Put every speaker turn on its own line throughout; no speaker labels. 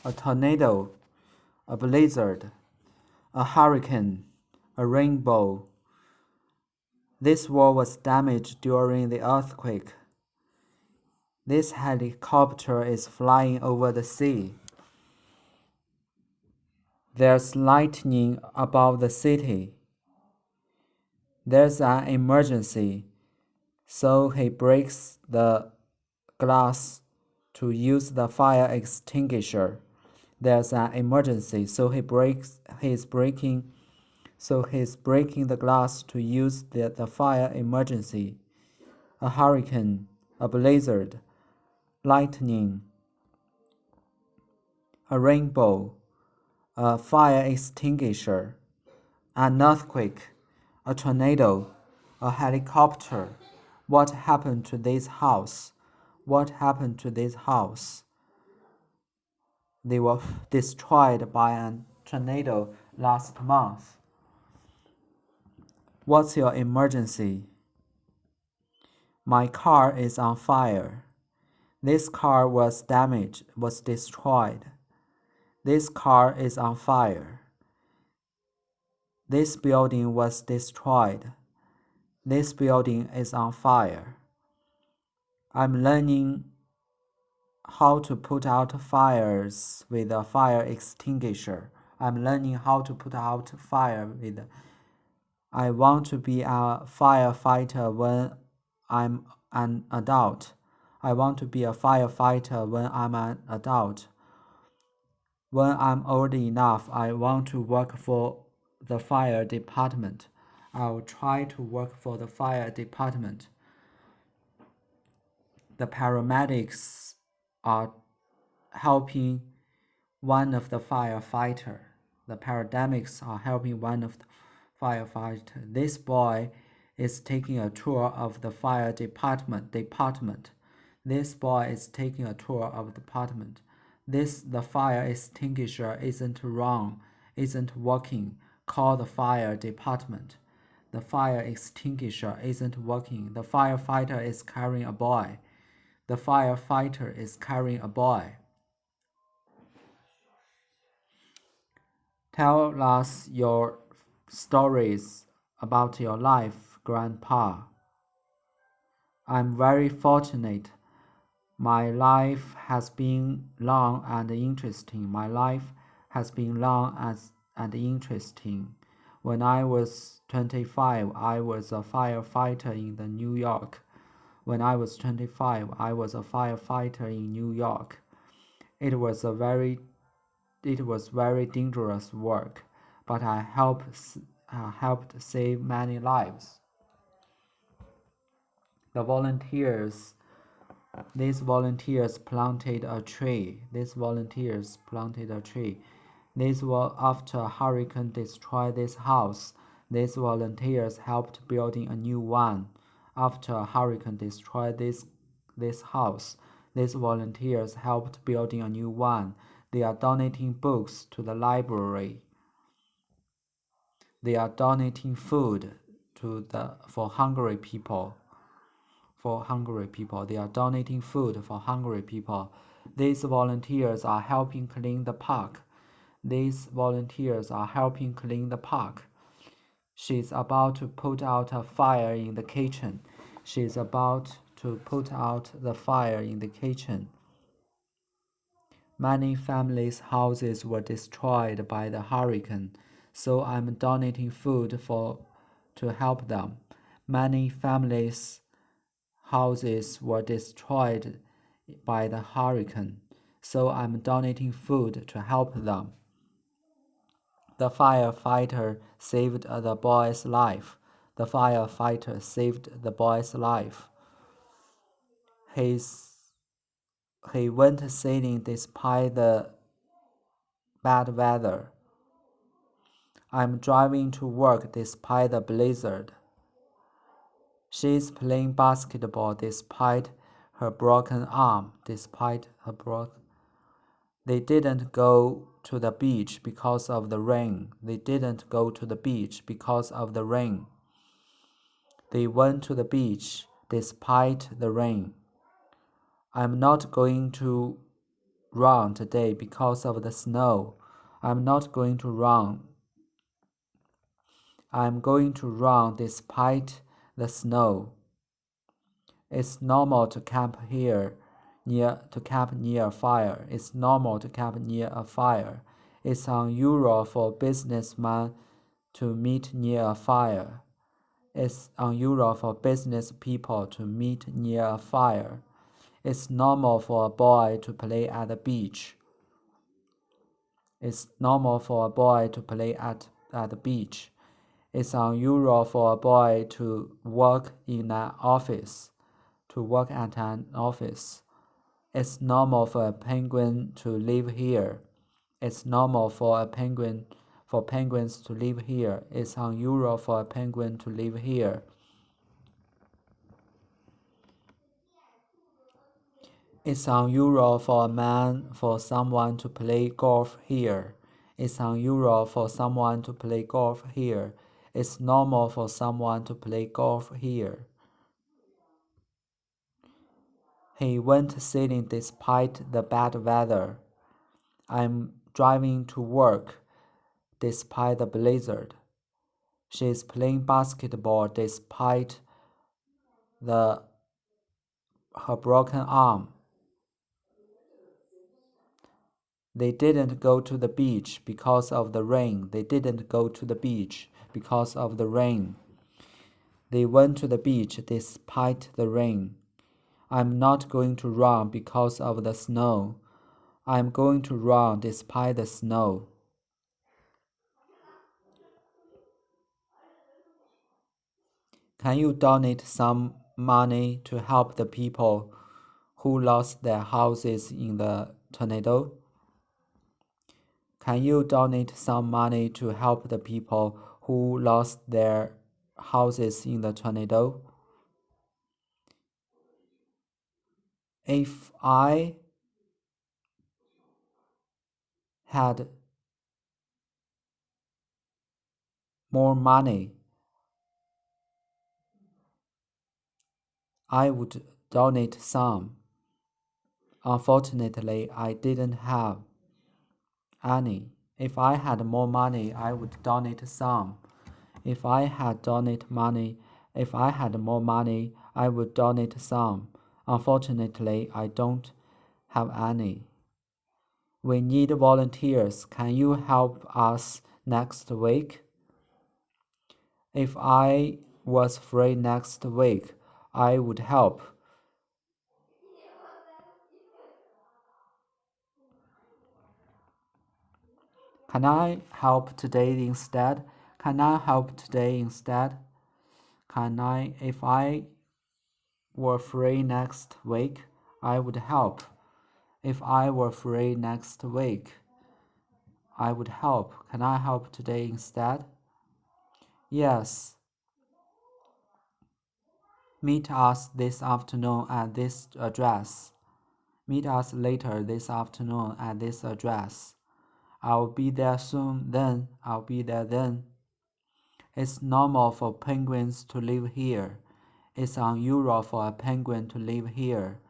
a tornado, a blizzard, a hurricane, a rainbow. This wall was damaged during the earthquake. This helicopter is flying over the sea. There's lightning above the city. There's an emergency, so he breaks the glass to use the fire extinguisher. There's an emergency, so he's breaking the glass to use the fire emergency. A hurricane, a blizzard, lightning, a rainbow, a fire extinguisher, an earthquake, a tornado, a helicopter. What happened to this house? What happened to this house? They were destroyed by a tornado last month. What's your emergency? My car is on fire. This car was damaged, was destroyed. This car is on fire. This building was destroyed. This building is on fire. I'm learning how to put out fires with a fire extinguisher. I'm learning how to put out fire with. I want to be a firefighter when I'm an adult. I want to be a firefighter when I'm an adult. When I'm old enough, I want to work for the fire department. I'll try to work for the fire department. The paramedics are helping one of the firefighter. The paramedics are helping one of the firefighter. This boy is taking a tour of the fire department. This boy is taking a tour of the department. The fire extinguisher isn't working. Call the fire department. The fire extinguisher isn't working. The firefighter is carrying a boy. The firefighter is carrying a boy. Tell us your stories about your life, Grandpa. I'm very fortunate. My life has been long and interesting. When I was 25, I was a firefighter in New York. It was very dangerous work, but I helped save many lives. These volunteers planted a tree. This was after a hurricane destroyed this house. These volunteers helped building a new one. After a hurricane destroyed this house, these volunteers helped building a new one. They are donating books to the library. They are donating food for hungry people. They are donating food for hungry people. These volunteers are helping clean the park. She's about to put out a fire in the kitchen. Many families' houses were destroyed by the hurricane, so I'm donating food to help them. Many families' houses were destroyed by the hurricane, so I'm donating food to help them. The firefighter saved the boy's life. He went sailing despite the bad weather. I'm driving to work despite the blizzard. She's playing basketball despite her broken arm. They didn't go to the beach because of the rain. They went to the beach despite the rain. I'm not going to run today because of the snow. I'm not going to run. I'm going to run despite the snow. It's normal to camp near a fire. It's normal to camp near a fire. It's unusual for businessmen to meet near a fire. It's unusual for business people to meet near a fire. It's normal for a boy to play at the beach. It's normal for a boy to play at the beach. It's unusual for a boy to work in an office. To work at an office. It's normal for a penguin to live here. It's normal for penguins to live here. It's unusual for a penguin to live here. It's unusual for someone to play golf here. It's unusual for someone to play golf here. It's normal for someone to play golf here. He went sailing despite the bad weather. I'm driving to work despite the blizzard. She is playing basketball despite her broken arm. They didn't go to the beach because of the rain. They didn't go to the beach because of the rain. They went to the beach despite the rain. I'm not going to run because of the snow. I'm going to run despite the snow. Can you donate some money to help the people who lost their houses in the tornado? Can you donate some money to help the people who lost their houses in the tornado? If I had more money, I would donate some. Unfortunately, I didn't have any. If I had more money, I would donate some. If I had more money, I would donate some. Unfortunately, I don't have any. We need volunteers. Can you help us next week? If I was free next week, I would help. Can I help today instead? Can I help today instead? If I were free next week, I would help. If I were free next week, I would help. Can I help today instead? Yes. Meet us this afternoon at this address. Meet us later this afternoon at this address. I'll be there soon then. I'll be there then. It's normal for penguins to live here. It's unusual for a penguin to live here.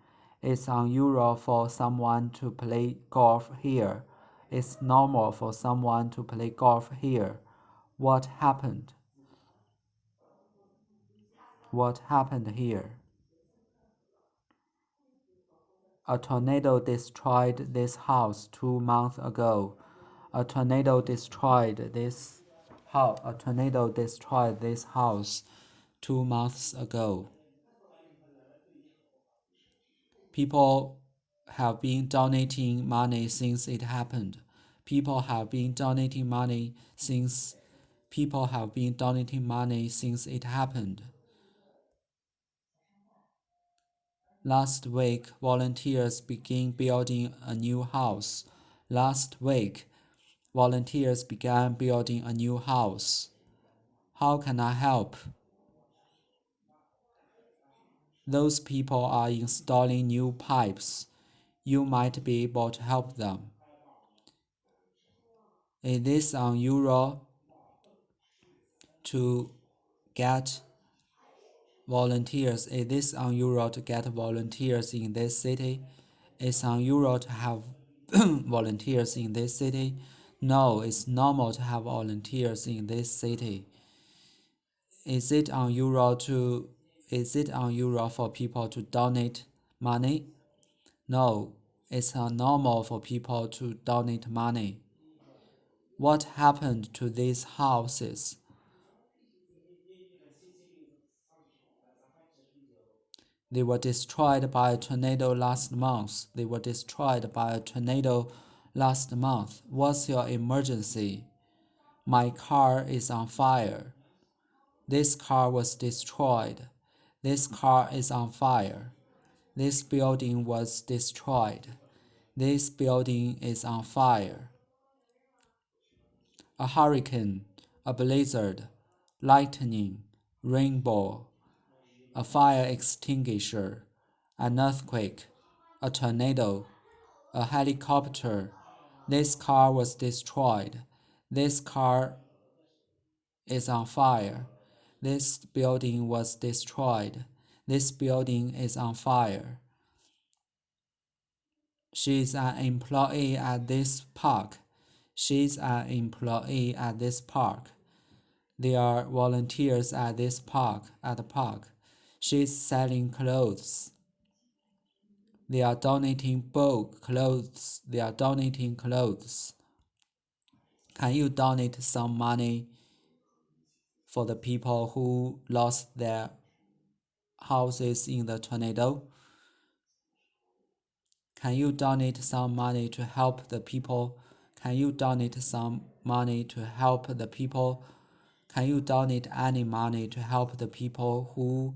It's unusual for someone to play golf here. It's normal for someone to play golf here. What happened? What happened here? A tornado destroyed this house 2 months ago. A tornado destroyed this house 2 months ago. People have been donating money since it happened. People have been donating money since it happened. Last week, volunteers began building a new house. Last week, volunteers began building a new house. How can I help? Those people are installing new pipes. You might be able to help them. Is this unusual to get volunteers? Is this unusual to get volunteers in this city? It's unusual to have volunteers in this city? No, it's normal to have volunteers in this city. Is it unusual for people to donate money? No, it's normal for people to donate money. What happened to these houses? They were destroyed by a tornado last month. What's your emergency? My car is on fire. This car was destroyed. This car is on fire. This building was destroyed. This building is on fire. A hurricane, a blizzard, lightning, rainbow, a fire extinguisher, an earthquake, a tornado, a helicopter. This car was destroyed. This car is on fire. This building was destroyed. This building is on fire. She's an employee at this park. She's an employee at this park. There are volunteers at the park. She's selling clothes. They are donating clothes. Can you donate some money for the people who lost their houses in the tornado? Can you donate some money to help the people? Can you donate some money to help the people? Can you donate any money to help the people who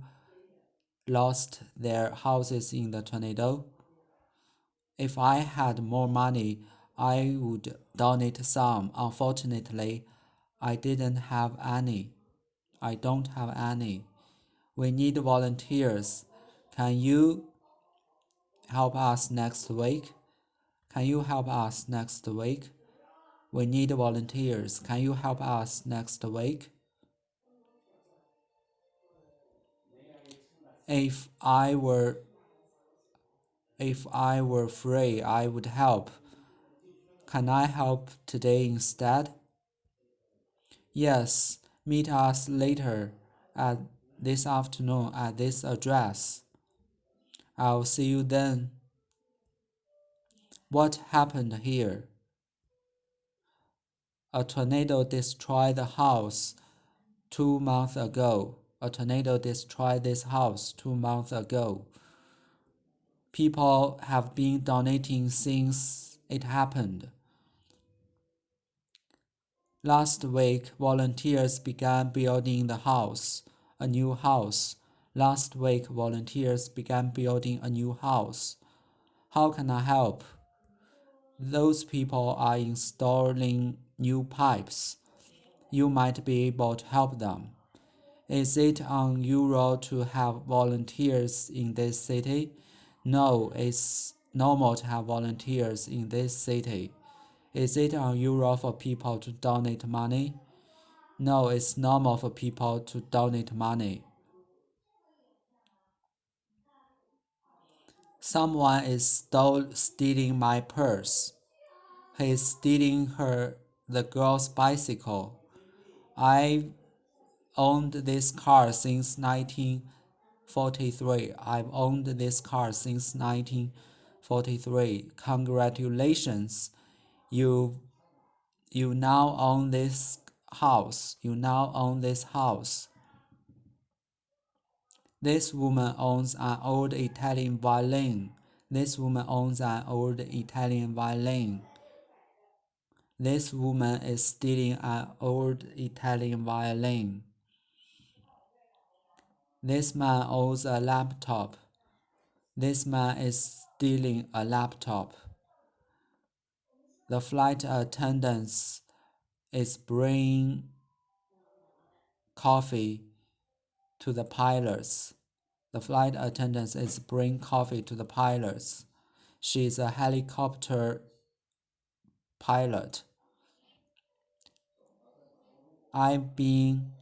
lost their houses in the tornado? If I had more money, I would donate some. Unfortunately, I didn't have any. I don't have any. We need volunteers. Can you help us next week? Can you help us next week? We need volunteers. Can you help us next week? If I were free, I would help. Can I help today instead? Yes, meet us later at this afternoon at this address. I'll see you then. What happened here? A tornado destroyed the house 2 months ago. A tornado destroyed this house 2 months ago. People have been donating since it happened. Last week, volunteers began building a new house. Last week, volunteers began building a new house. How can I help? Those people are installing new pipes. You might be able to help them. Is it unusual to have volunteers in this city? No, it's normal to have volunteers in this city. Is it unusual for people to donate money? No, it's normal for people to donate money. Someone is stealing my purse. He's stealing the girl's bicycle. I've owned this car since 1943. I've owned this car since 1943. Congratulations. You now own this house. This woman owns an old Italian violin. This woman is stealing an old Italian violin. This man owns a laptop. This man is stealing a laptop. The flight attendant is bringing coffee to the pilots. She is a helicopter pilot. I've been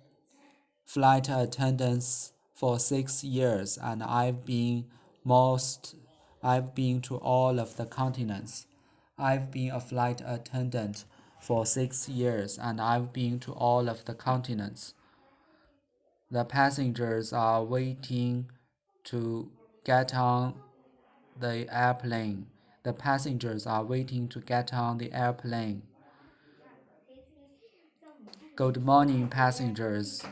flight attendant for 6 years, and I've been to all of the continents. I've been a flight attendant for 6 years and I've been to all of the continents. The passengers are waiting to get on the airplane. The passengers are waiting to get on the airplane. Good morning, passengers.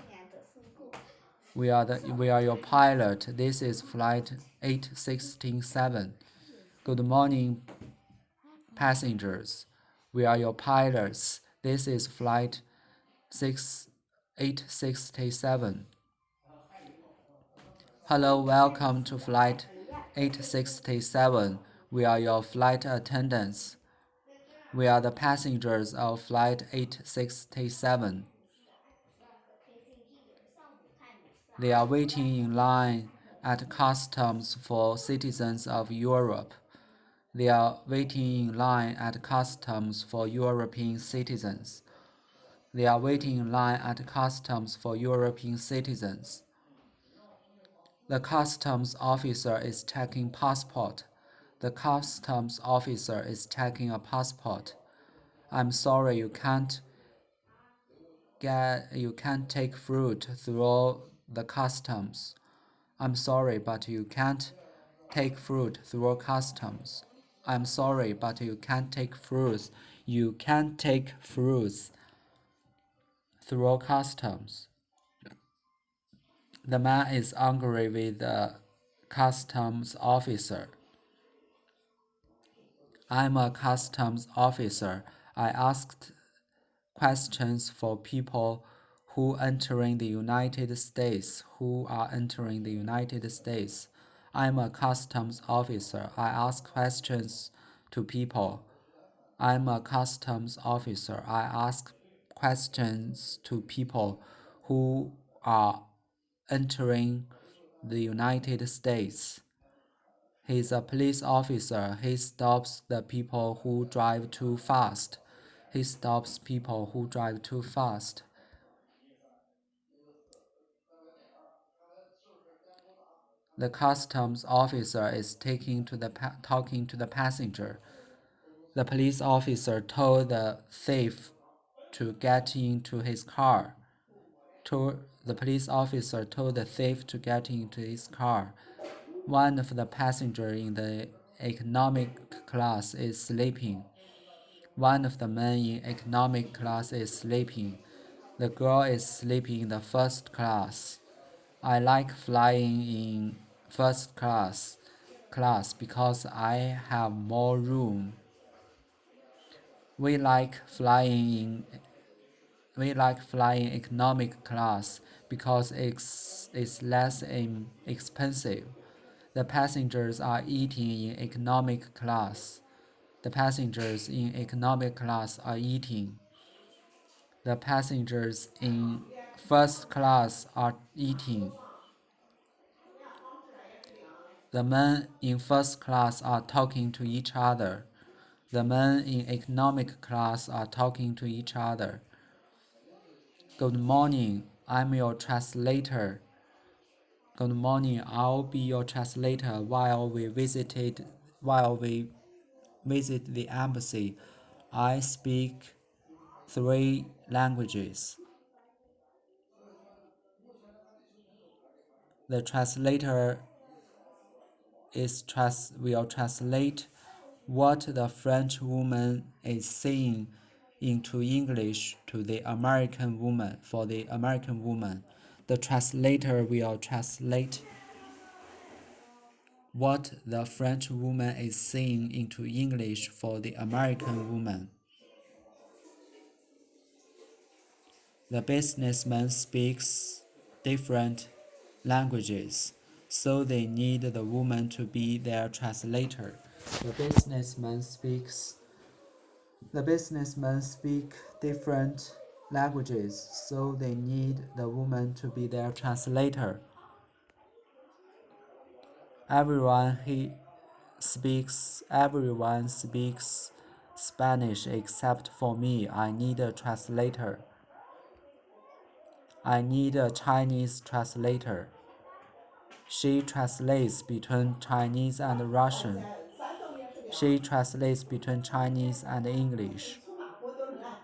We are your pilot. This is flight 867. Good morning, passengers. We are your pilots. This is flight 867. Hello, welcome to flight 867. We are your flight attendants. We are the passengers of flight 867. They are waiting in line at customs for citizens of Europe. They are waiting in line at customs for European citizens. They are waiting in line at customs for European citizens. The customs officer is checking passport. The customs officer is checking a passport. I'm sorry you can't take fruit through the customs. I'm sorry, but you can't take fruit through customs. I'm sorry, but you can't take fruits. You can't take fruits through customs. The man is angry with the customs officer. I'm a customs officer. I asked questions for people who are entering the United States. I'm a customs officer. I ask questions to people. I'm a customs officer. I ask questions to people who are entering the United States. He's a police officer. He stops the people who drive too fast. He stops people who drive too fast. The customs officer is talking to the passenger. The police officer told the thief to get into his car. The police officer told the thief to get into his car. One of the passengers in the economic class is sleeping. One of the men in economic class is sleeping. The girl is sleeping in the first class. I like flying in first class because I have more room. We like flying economic class because it's less expensive. The passengers are eating in economic class. The passengers in economic class are eating. The passengers in first class are eating. The men in first class are talking to each other. The men in economic class are talking to each other. Good morning, I'm your translator. Good morning, I'll be your translator while we visit the embassy. I speak 3 languages. The translator will translate what the French woman is saying into English to the American woman for the American woman. The translator will translate what the French woman is saying into English for the American woman. The businessman speaks different languages, so they need the woman to be their translator. The businessman speaks different languages, so they need the woman to be their translator. Everyone speaks Spanish except for me. I need a translator. I need a Chinese translator. She translates between Chinese and Russian. She translates between Chinese and English.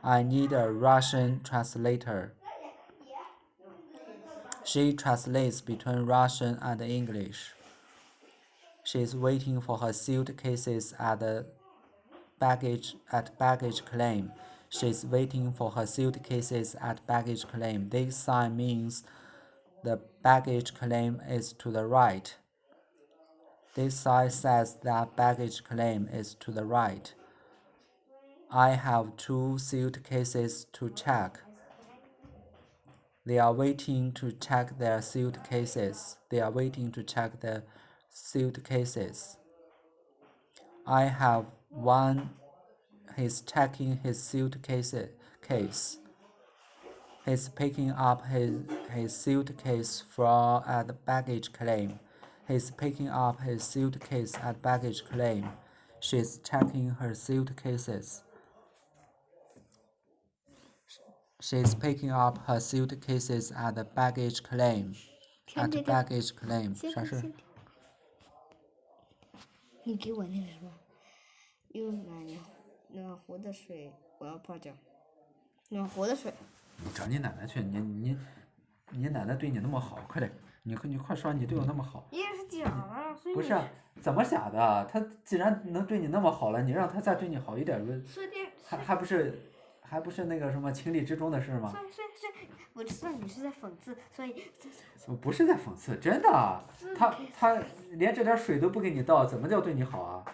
I need a Russian translator. She translates between Russian and English. She is waiting for her suitcases at the baggage claim. She is waiting for her suitcases at baggage claim. This sign means the baggage claim is to the right. This sign says that baggage claim is to the right. I have 2 suitcases to check. They are waiting to check their suitcases. They are waiting to check their suitcases. I have one. He's checking his suitcase. He's picking up his suitcase at the baggage claim. He's picking up his suitcase at baggage claim. She's checking her suitcases. She's picking up her suitcases at the baggage claim. At baggage claim. 啥事？
你给我那个什么，用暖和的水，我要泡脚。暖和的水。
你找你奶奶去，你奶奶对你那么好，快点，你快说，你对我那么好。
也是假的，所以。
不是，怎么假的？他既然能对你那么好了，你让他再对你好一点，还不是那个什么情理之中的事吗？
所以，我知道你是在讽刺，所以。
我不是在讽刺，真的，他连这点水都不给你倒，怎么叫对你好啊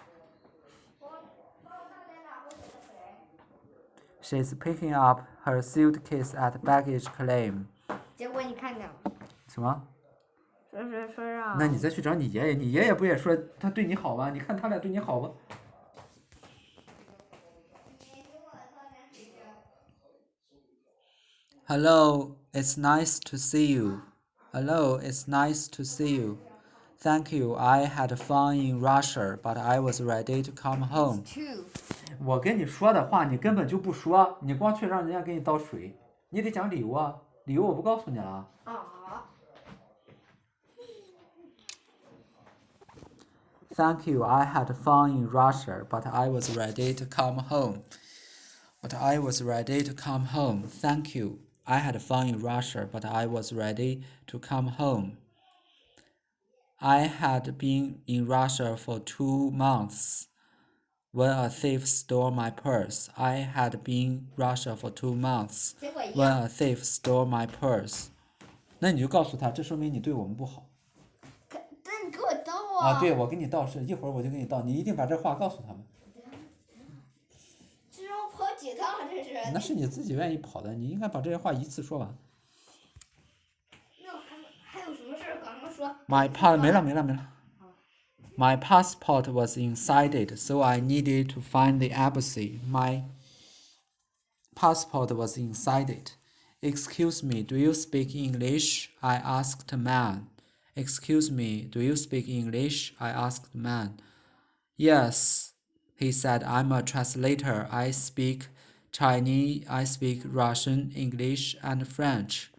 ？She's picking up her suitcase at baggage claim.
结果你看见了？
什么？
说啊。
那你再去找你爷爷，你爷爷不也说他对你好吗？你看他俩对你好吗？Hello, it's nice to see you. Hello, it's nice to see you. Thank you. I had fun in Russia, but I was ready to come home. 我跟你说的话，你根本就不说，你光去让人家给你倒水，你得讲理由啊！理由我不告诉你了。Thank you. I had fun in Russia, but I was ready to come home. Thank you. I had fun in Russia, but I was ready to come home. I had been in Russia for 2 months when a thief stole my purse. I had been in Russia for 2 months when a thief stole my purse. 那你就告诉他，这说明你对我们不好。
但你给我倒啊！
对，我给你倒，是一会儿我就给你倒，你一定把这话告诉他们。
这让我跑几趟啊？这是。
那是你自己愿意跑的，你应该把这些话一次说完。
还有什么事儿？刚刚说。
没了。My passport was inside, so I needed to find the embassy. My passport was inside. Excuse me, do you speak English? I asked the man. Excuse me, do you speak English? I asked the man. Yes, he said, I'm a translator. I speak Chinese, I speak Russian, English, and French.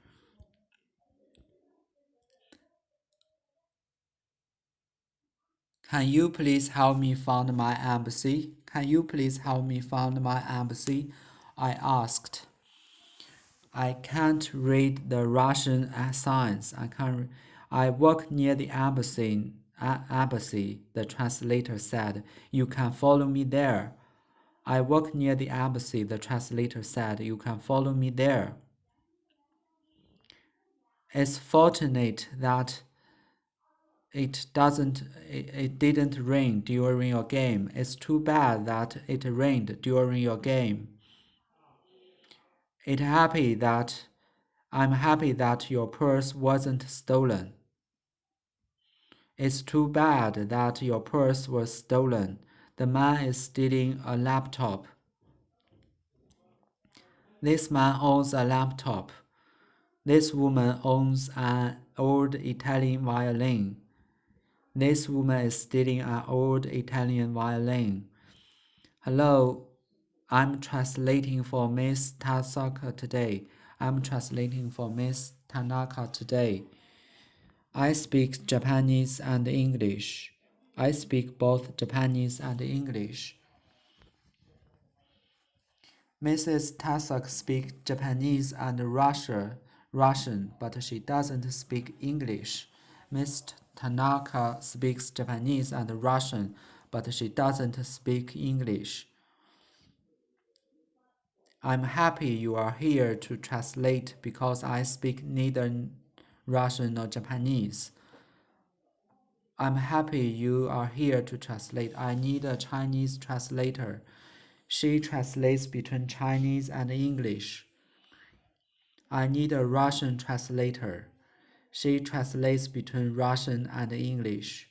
Can you please help me find my embassy? I asked. I can't read the Russian signs. I work near the embassy, the translator said. You can follow me there. I work near the embassy, the translator said. You can follow me there. It's fortunate that it didn't rain during your game. It's too bad that it rained during your game. I'm happy that your purse wasn't stolen. It's too bad that your purse was stolen. The man is stealing a laptop. This man owns a laptop. This woman owns an old Italian violin. This woman is stealing an old Italian violin. Hello, I'm translating for Miss Tanaka today. I speak Japanese and English. I speak both Japanese and English. Mrs. Tasak speaks Japanese and Russian, but she doesn't speak English. Mr. Tanaka speaks Japanese and Russian, but she doesn't speak English. I'm happy you are here to translate because I speak neither Russian nor Japanese. I'm happy you are here to translate. I need a Chinese translator. She translates between Chinese and English. I need a Russian translator. She translates between Russian and English.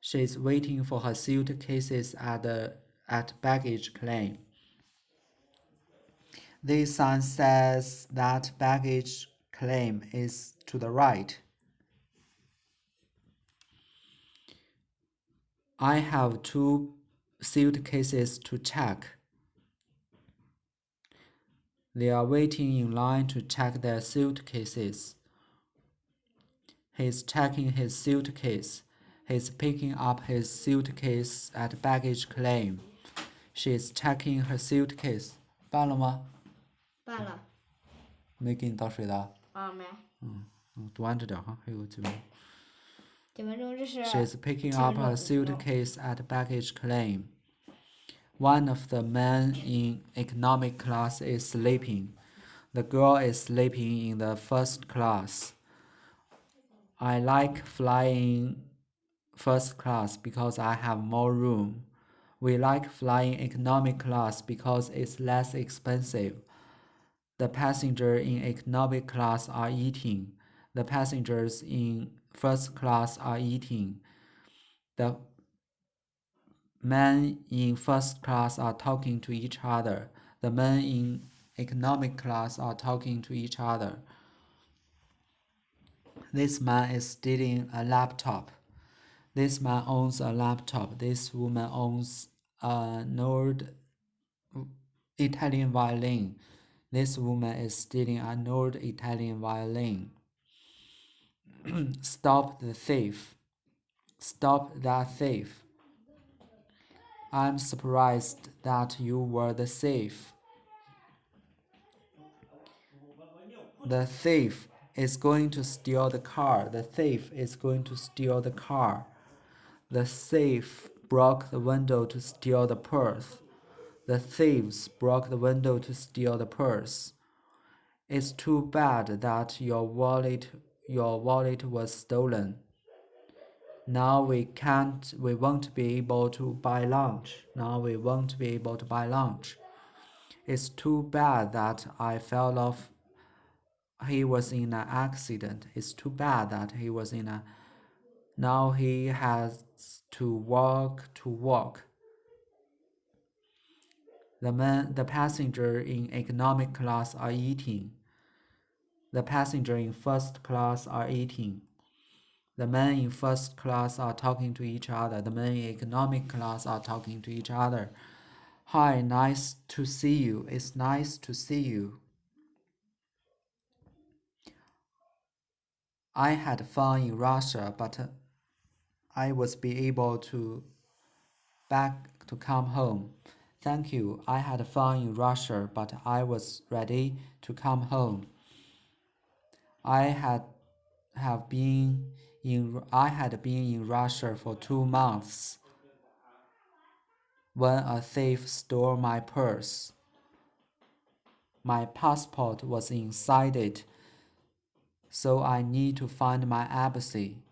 She's waiting for her suitcases at baggage claim. This sign says that baggage claim is to the right. I have 2 suitcases to check. They are waiting in line to check their suitcases. He's checking his suitcase. He's picking up his suitcase at baggage claim. She's checking her suitcase. 办了吗？
办了。
没给你倒水的？
没。
读完这点哈，还有几分钟。
几分钟这是。
She's picking up her suitcase at baggage claim. One of the men in economic class is sleeping. The girl is sleeping in the first class. I like flying first class because I have more room. We like flying economic class because it's less expensive. The passengers in economic class are eating. The passengers in first class are eating. The men in first class are talking to each other. The men in economic class are talking to each other. This man is stealing a laptop. This man owns a laptop. This woman owns an old Italian violin. This woman is stealing an old Italian violin. Stop the thief. Stop that thief. I'm surprised that you were the thief. The thief is going to steal the car. The thief is going to steal the car. The thief broke the window to steal the purse. The thieves broke the window to steal the purse. It's too bad that your wallet was stolen. Now we won't be able to buy lunch. It's too bad that I fell off. He was in an accident. It's too bad that he was in a. Now he has to walk. The passenger in economic class are eating. The passenger in first class are eating. The men in first class are talking to each other. The men in economic class are talking to each other. Hi, nice to see you. It's nice to see you. I had fun in Russia, but I was be able to come home. Thank you. I had fun in Russia, but I was ready to come home. I had been in Russia for 2 months when a thief stole my purse. My passport was inside it, so I need to find my embassy.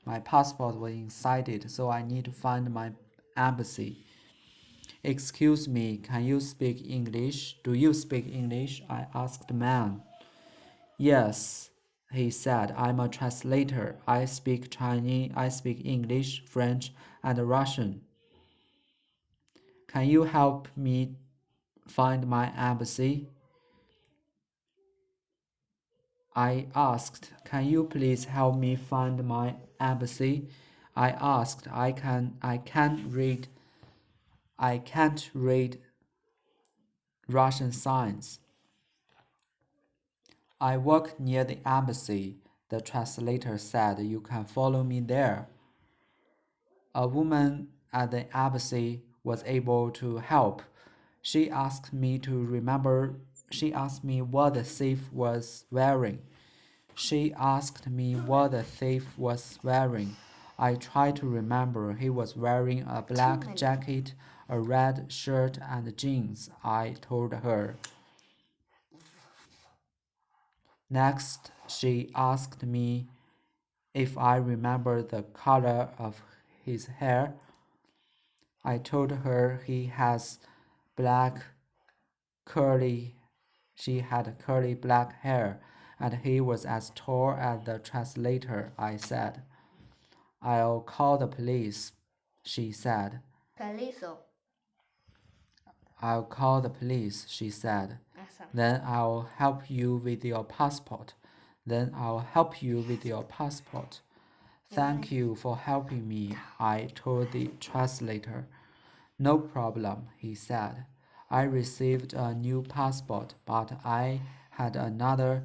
My passport was inside it, so I need to find my embassy. Excuse me, can you speak English? Do you speak English? I asked the man. Yes, he said, I'm a translator. I speak Chinese, I speak English, French, and Russian. Can you help me find my embassy? I asked, can you please help me find my embassy? I asked, I can't read Russian signs. I work near the embassy. The translator said, you can follow me there. A woman at the embassy was able to help. She asked me what the thief was wearing. I tried to remember. He was wearing a black jacket, a red shirt, and jeans, I told her. Next, she asked me if I remembered the color of his hair. I told her she had curly black hair, and he was as tall as the translator, I said. I'll call the police, she said. I'll call the police, she said. Then I'll help you with your passport. Thank you for helping me, I told the translator. No problem, he said. I received a new passport, but I had another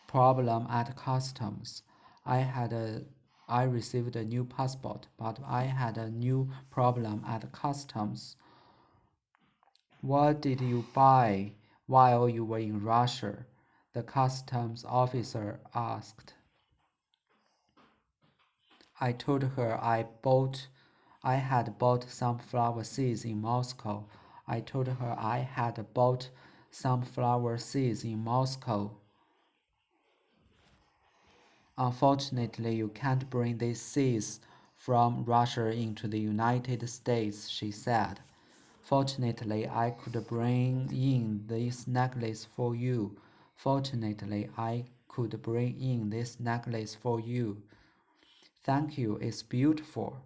problem at customs. I received a new passport, but I had a new problem at customs. What did you buy while you were in Russia? The customs officer asked. I told her I had bought some flower seeds in Moscow. Unfortunately, you can't bring these seeds from Russia into the United States, she said. Fortunately, I could bring in this necklace for you. Thank you, it's beautiful.